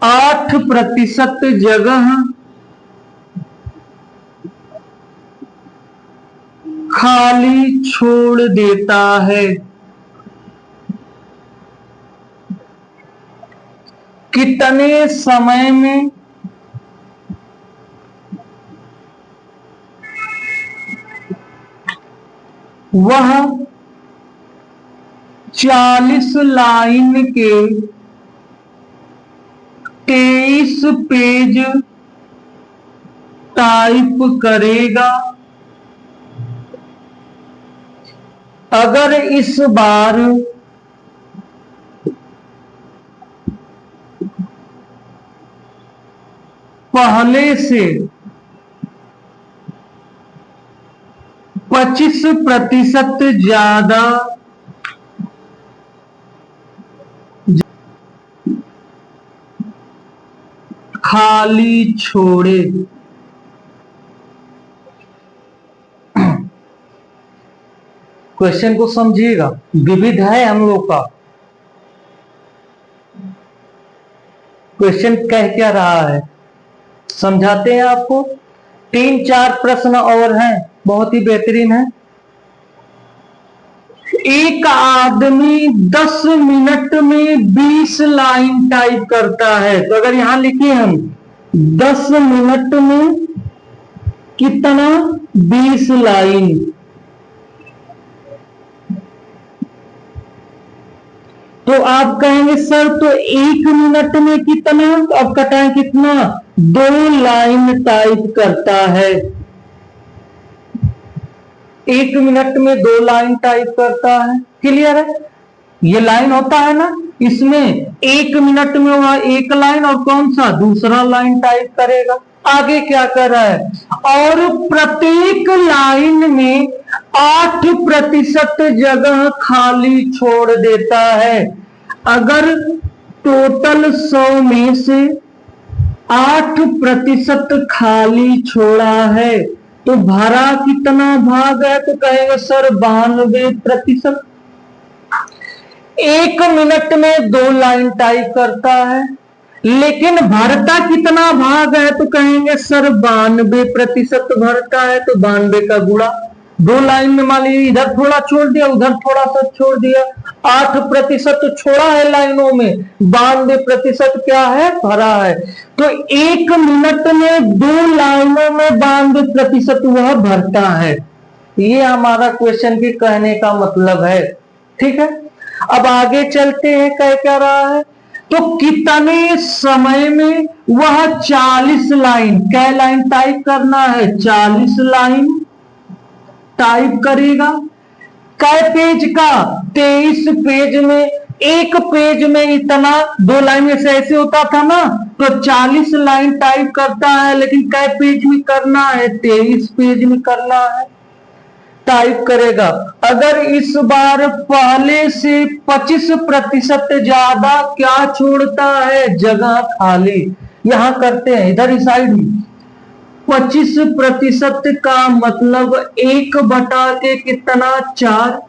8% जगह खाली छोड़ देता है। कितने समय में वह 40 लाइन के 23 पेज टाइप करेगा। अगर इस बार पहले से 25% ज्यादा खाली छोड़े, क्वेश्चन को समझिएगा, विविध है हम लोग का। क्वेश्चन कह क्या रहा है समझाते हैं आपको। 3-4 प्रश्न और हैं, बहुत ही बेहतरीन है। एक आदमी 10 मिनट में 20 लाइन टाइप करता है, तो अगर यहां लिखे हम 10 मिनट में कितना 20 लाइन, तो आप कहेंगे सर तो 1 मिनट में कितना, अब कटाएं कितना 2 लाइन टाइप करता है। 1 मिनट में 2 लाइन टाइप करता है। क्लियर है, ये लाइन होता है ना, इसमें 1 मिनट में वह 1 लाइन और कौन सा दूसरा लाइन टाइप करेगा। आगे क्या कर रहा है, और प्रत्येक लाइन में 8% जगह खाली छोड़ देता है। अगर टोटल 100 में से 8% खाली छोड़ा है तो भरा कितना भाग है, तो कहेंगे सर 92%। 1 मिनट में 2 लाइन टाइप करता है, लेकिन भरता कितना भाग है, तो कहेंगे सर 92% भरता है, तो 92 का गुणा दो लाइन में मान लीजिए इधर थोड़ा छोड़ दिया, उधर थोड़ा सा छोड़ दिया, 8% छोड़ा है लाइनों में, 92% क्या है, भरा है। तो 1 मिनट में 2 लाइनों में 92% वह भरता है। ये हमारा क्वेश्चन के कहने का मतलब है। ठीक है, अब आगे चलते हैं, कह क्या रहा है, तो कितने समय में वह 40 लाइन, क्या लाइन टाइप करना है, 40 लाइन टाइप करेगा। कै पेज का, 23 पेज में। एक पेज में इतना, 2 लाइन में से ऐसे होता था ना, तो 40 लाइन टाइप करता है, लेकिन कै पेज में करना है, 23 पेज में करना है, टाइप करेगा। अगर इस बार पहले से 25% ज्यादा क्या छोड़ता है, जगह खाली। यहां करते हैं इधर इस साइड में, 25% का मतलब 1 के कितना, 4।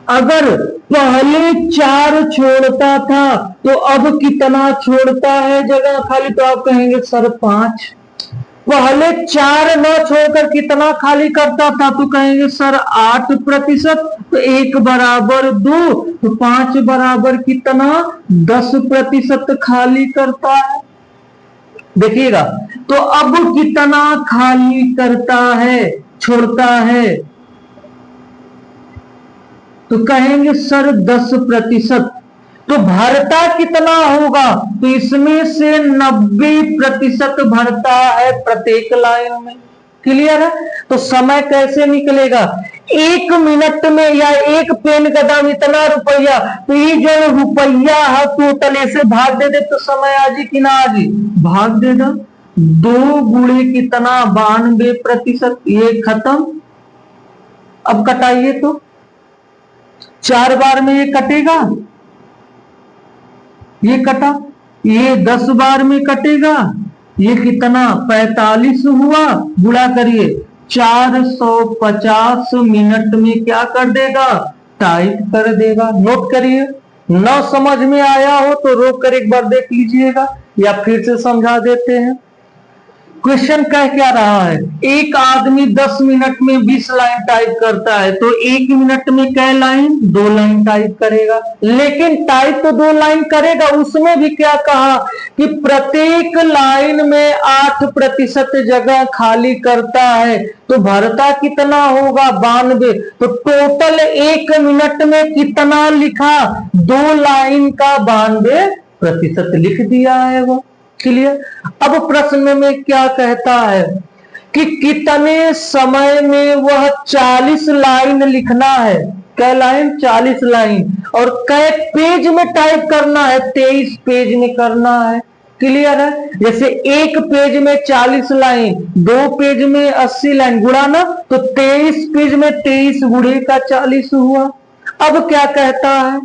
अगर पहले 4 छोड़ता था तो अब कितना छोड़ता है जगह खाली, तो आप कहेंगे सर 5। पहले 4 न छोड़कर कितना खाली करता था, तो कहेंगे सर 8%। तो 1 बराबर 2, तो 5 बराबर कितना, 10% खाली करता है। देखिएगा, तो अब कितना खाली करता है, छोड़ता है, तो कहेंगे सर 10%। तो भरता कितना होगा, तो इसमें से 90% भरता है प्रत्येक लाइन में। क्लियर है। तो समय कैसे निकलेगा, 1 मिनट में, या एक पेन का दाम इतना रुपया, तो ये जो रुपया है टोटल ऐसे भाग दे दे तो समय आजी कि ना आजी, भाग देगा। 2 गुणे कितना, 92%। ये खत्म। अब कटाइए तो 4 बार में ये कटेगा, ये कटा, ये 10 बार में कटेगा, ये कितना, 45 हुआ, गुणा करिए, 450 मिनट में क्या कर देगा, टाइप कर देगा। नोट करिए, न समझ में आया हो तो रोक कर एक बार देख लीजिएगा, या फिर से समझा देते हैं। क्वेश्चन कह क्या रहा है, एक आदमी 10 मिनट में 20 लाइन टाइप करता है, तो 1 मिनट में क्या लाइन, 2 लाइन टाइप करेगा। लेकिन टाइप तो 2 लाइन करेगा, उसमें भी क्या कहा कि प्रत्येक लाइन में 8% जगह खाली करता है, तो भरता कितना होगा, 92। तो टोटल 1 मिनट में कितना लिखा, 2 लाइन का 92% लिख दिया है वो। क्लियर। अब प्रश्न में क्या कहता है कि कितने समय में वह 40 लाइन लिखना है, क्या लाइन, 40 लाइन, और कै पेज में टाइप करना है, 23 पेज में करना है। क्लियर है। जैसे एक पेज में 40 लाइन, 2 पेज में 80 लाइन, गुणा ना, तो 23 पेज में 23 गुणे का 40 हुआ। अब क्या कहता है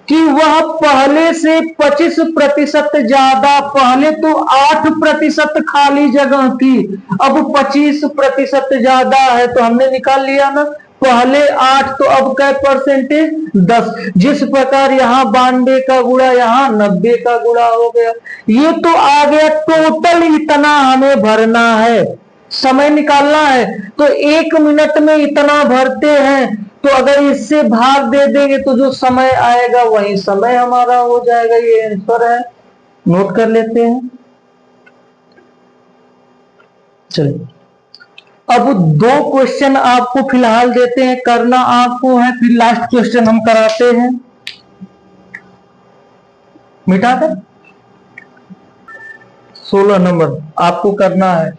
कि वह पहले से 25% ज्यादा, पहले तो 8% खाली जगह थी, अब 25% ज्यादा है, तो हमने निकाल लिया ना, पहले 8 तो अब क्या परसेंटेज, 10। जिस प्रकार यहाँ 92 का गुणा, यहाँ 90 का गुणा हो गया। ये तो आ गया टोटल इतना हमें भरना है, समय निकालना है, तो 1 मिनट में इतना भरते हैं, तो अगर इससे भाग दे देंगे तो जो समय आएगा वही समय हमारा हो जाएगा। ये आंसर है, नोट कर लेते हैं। चलिए, अब 2 क्वेश्चन आपको फिलहाल देते हैं, करना आपको है, फिर लास्ट क्वेश्चन हम कराते हैं, मिटाकर 16 नंबर आपको करना है।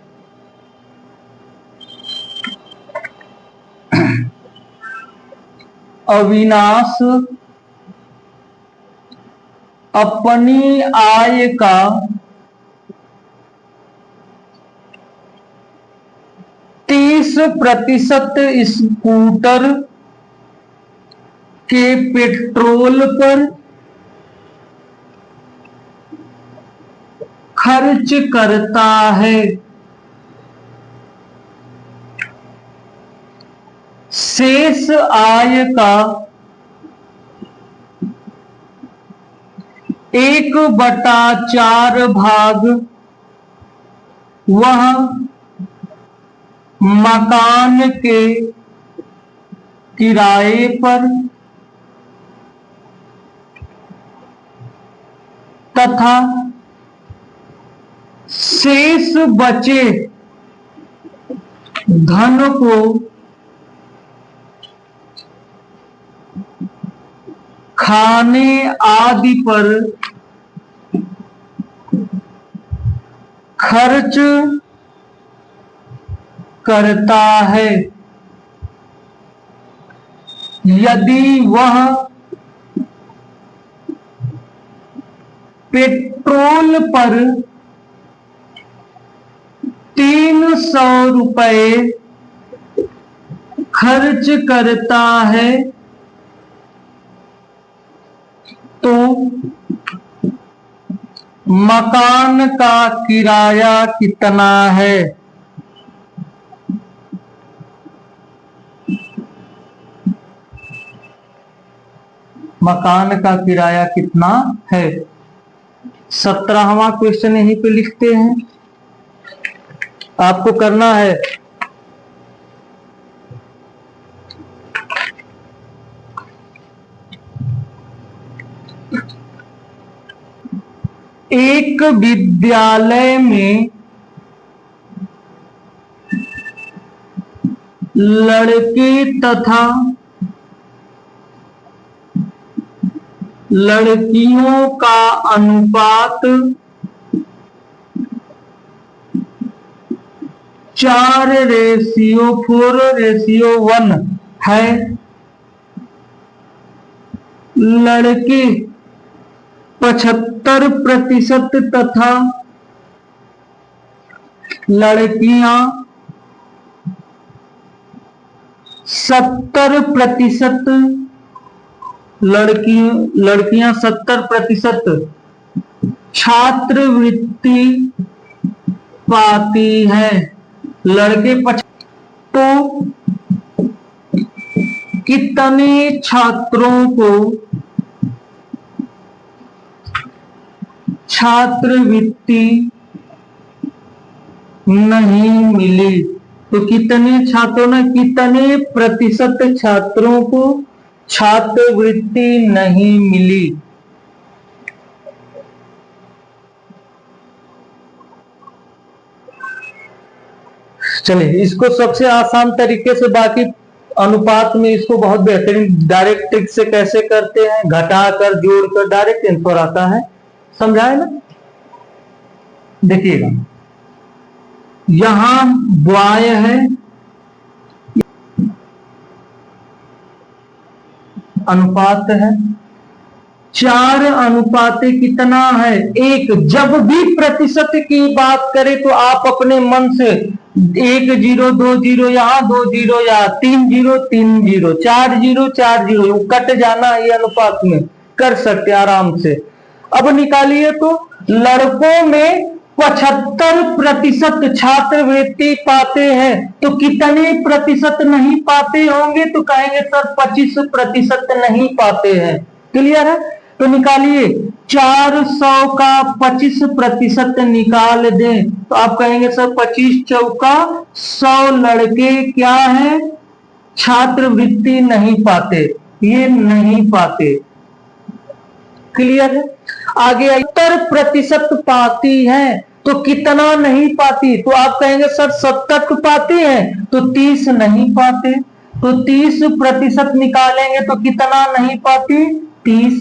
अविनाश अपनी आय का 30% स्कूटर के पेट्रोल पर खर्च करता है। शेष आय का 1/4 भाग वह मकान के किराए पर तथा शेष बचे धन को खाने आदि पर खर्च करता है। यदि वह पेट्रोल पर 300 रुपए खर्च करता है तो मकान का किराया कितना है? मकान का किराया कितना है? 17वां क्वेश्चन यहीं पे लिखते हैं। आपको करना है एक विद्यालय में लड़के तथा लड़कियों का अनुपात 4:4:1 है। लड़के 75% तथा लड़कियां 70%, लड़कियां 70% छात्रवृत्ति पाती है। लड़के तो कितने छात्रों को छात्रवृत्ति नहीं मिली? तो कितने छात्रों ने, कितने प्रतिशत छात्रों को छात्रवृत्ति नहीं मिली? चलिए इसको सबसे आसान तरीके से, बाकी अनुपात में इसको बहुत बेहतरीन डायरेक्ट ट्रिक से कैसे करते हैं, घटाकर जोड़कर डायरेक्ट आंसर आता है। समझाए ना? देखिएगा, यहां बॉय है, अनुपात है 4 कितना है 1। जब भी प्रतिशत की बात करें तो आप अपने मन से 1 0 2 0 यहाँ 2 0 यहाँ 3 0 3 0 4 0 4 0 कट जाना ये अनुपात में कर सकते आराम से। अब निकालिए तो लड़कों में 75% छात्रवृत्ति पाते हैं तो कितने प्रतिशत नहीं पाते होंगे? तो कहेंगे सर 25% नहीं पाते हैं। क्लियर है? तो निकालिए 400 का 25% निकाल दें तो आप कहेंगे सर 25 चौका 100 लड़के क्या है छात्रवृत्ति नहीं पाते, ये नहीं पाते। क्लियर है? आगे 70% पाती है तो कितना नहीं पाती? तो आप कहेंगे सर 70 पाते हैं तो 30 नहीं पाते, तो 30% निकालेंगे तो कितना नहीं पाती? 30।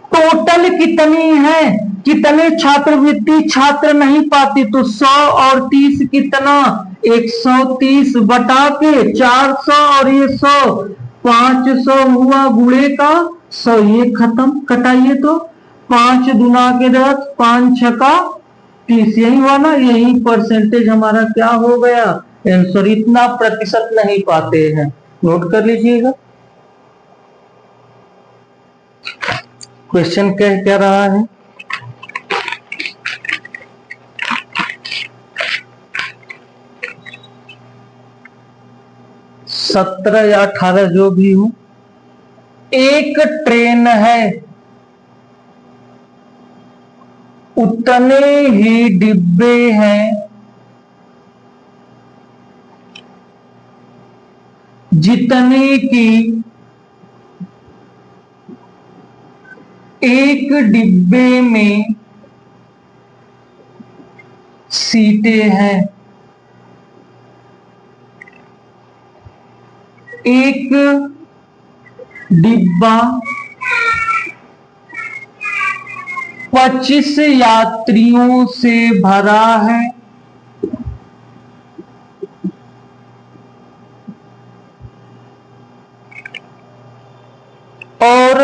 टोटल कितनी है, कितने छात्रवृत्ति छात्र नहीं पाती? तो 100 और 30 कितना 130 बटा के 400 और ये 100 500 हुआ गुणे का 100, ये खत्म। कटाइए तो 5 दूना के 10 5 छका 30, यही हुआ ना, यही परसेंटेज हमारा क्या हो गया आंसर। इतना प्रतिशत नहीं पाते हैं, नोट कर लीजिएगा। क्वेश्चन क्या रहा है? सत्रह या 18 जो भी हो, एक ट्रेन है, उतने ही डिब्बे हैं जितने की एक डिब्बे में सीटें हैं, एक डिब्बा 25 यात्रियों से भरा है और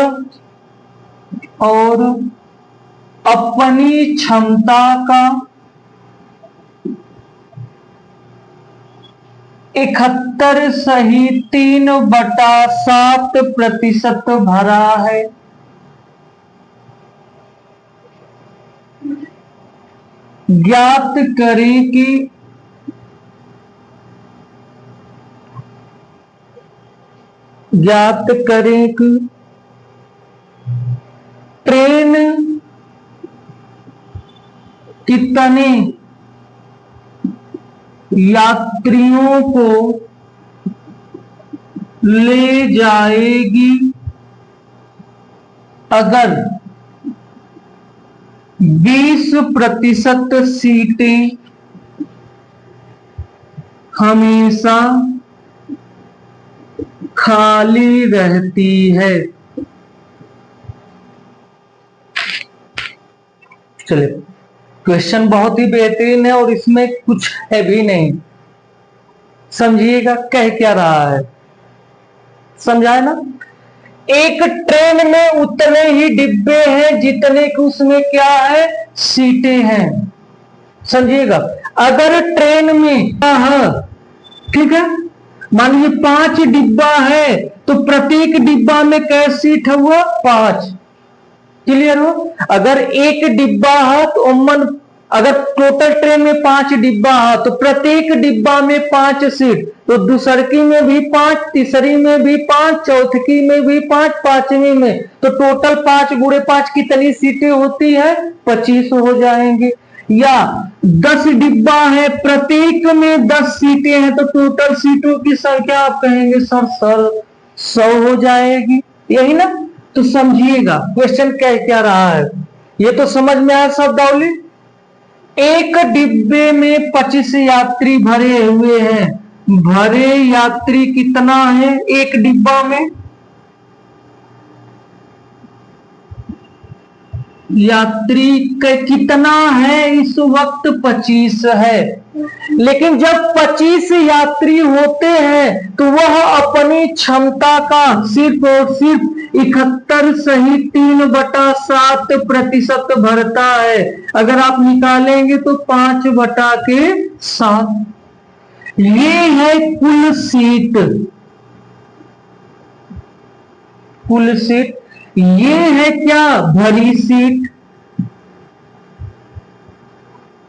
अपनी क्षमता का 71.3/7% भरा है। ज्ञात करें कि ट्रेन कितने यात्रियों को ले जाएगी अगर 20% सीटें हमेशा खाली रहती है। चलिए, क्वेश्चन बहुत ही बेहतरीन है और इसमें कुछ है भी नहीं। समझिएगा कह क्या रहा है, समझाए ना। एक ट्रेन में उतने ही डिब्बे हैं जितने कि उसमें क्या है, सीटें हैं। समझिएगा, अगर ट्रेन में ठीक है, मान लीजिए 5 डिब्बा है तो प्रत्येक डिब्बा में कैसे सीट हुआ, 5। क्लियर हो। अगर एक डिब्बा है तो अगर टोटल ट्रेन में 5 डिब्बा है तो प्रत्येक डिब्बा में 5 सीट, तो दूसरकी में भी 5, तीसरी में भी 5, चौथकी में भी 5, पांचवी में, तो टोटल 5 गुणे 5 कितनी सीटें होती है, 25 हो जाएंगे। या 10 डिब्बा है, प्रत्येक में 10 सीटें हैं, तो टोटल सीटों की संख्या आप कहेंगे सर 100 हो जाएगी। यही ना। तो समझिएगा क्वेश्चन क्या रहा है, ये तो समझ में आया शब्दावली। एक डिब्बे में 25 यात्री भरे हुए हैं। भरे यात्री कितना है एक डिब्बा में, यात्री कितना है इस वक्त 25 है। लेकिन जब 25 यात्री होते हैं तो वह अपनी क्षमता का सिर्फ और सिर्फ 71.3/7% भरता है। अगर आप निकालेंगे तो 5/7। ये है कुल सीट। ये है क्या, भरी सीट।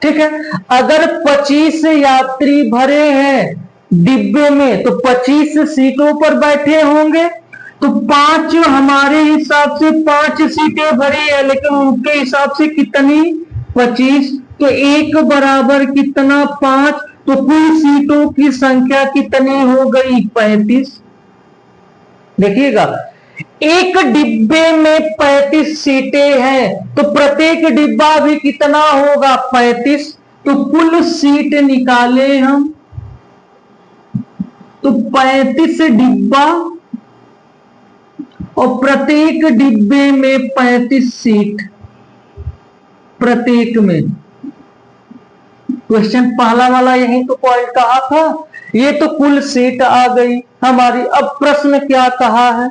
ठीक है, अगर 25 यात्री भरे हैं डिब्बे में तो 25 सीटों पर बैठे होंगे, तो 5 हमारे हिसाब से 5 सीटें भरी है, लेकिन उनके हिसाब से कितनी, 25। तो एक बराबर कितना, 5। तो कुल सीटों की संख्या कितनी हो गई, 35। देखिएगा, एक डिब्बे में 35 सीटें हैं तो प्रत्येक डिब्बा भी कितना होगा, 35। तो कुल सीट निकाले हम तो 35 डिब्बा और प्रत्येक डिब्बे में 35 सीट प्रत्येक में। क्वेश्चन पहला वाला यही तो पॉइंट कहा था, ये तो कुल सीट आ गई हमारी। अब प्रश्न क्या कहा है,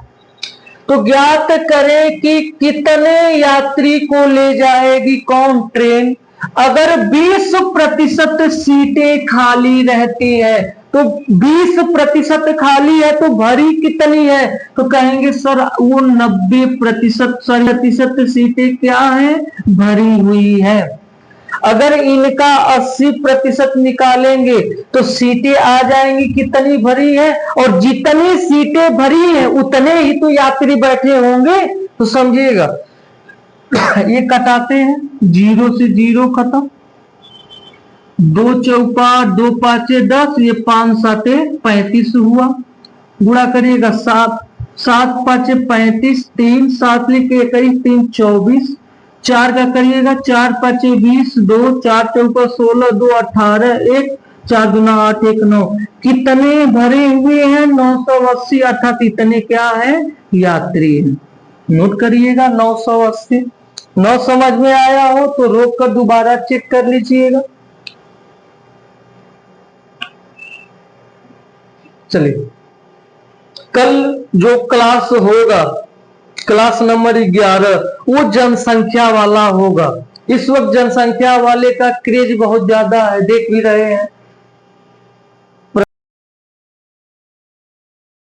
तो ज्ञात करें कि कितने यात्री को ले जाएगी कौन, ट्रेन, अगर 20% सीटें खाली रहती है। तो 20% खाली है तो भरी कितनी है, तो कहेंगे सर वो 90% सीटें क्या है, भरी हुई है। अगर इनका 80% निकालेंगे तो सीटें आ जाएंगी कितनी भरी है, और जितनी सीटें भरी हैं उतने ही तो यात्री बैठे होंगे। तो समझिएगा, ये कटाते हैं, 0 से 0 खत्म, 2 चौका 2 पांचे 10, ये 5 साते 35 हुआ। गुणा करिएगा 7, 7 5 35, 3 7 लिखे 21, 3 24, 4 का करिएगा 4 5 20, 2 4 चौका 16, 2 18, 1 4 दूना 8, 1 9। कितने भरे हुए हैं? 980, अर्थात इतने क्या है? यात्री है। नोट करिएगा 980। 9 समझ में आया हो तो रोक कर दोबारा चेक कर लीजिएगा। चलिए, कल जो क्लास होगा, क्लास नंबर 11, वो जनसंख्या वाला होगा। इस वक्त जनसंख्या वाले का क्रेज बहुत ज्यादा है, देख भी रहे हैं।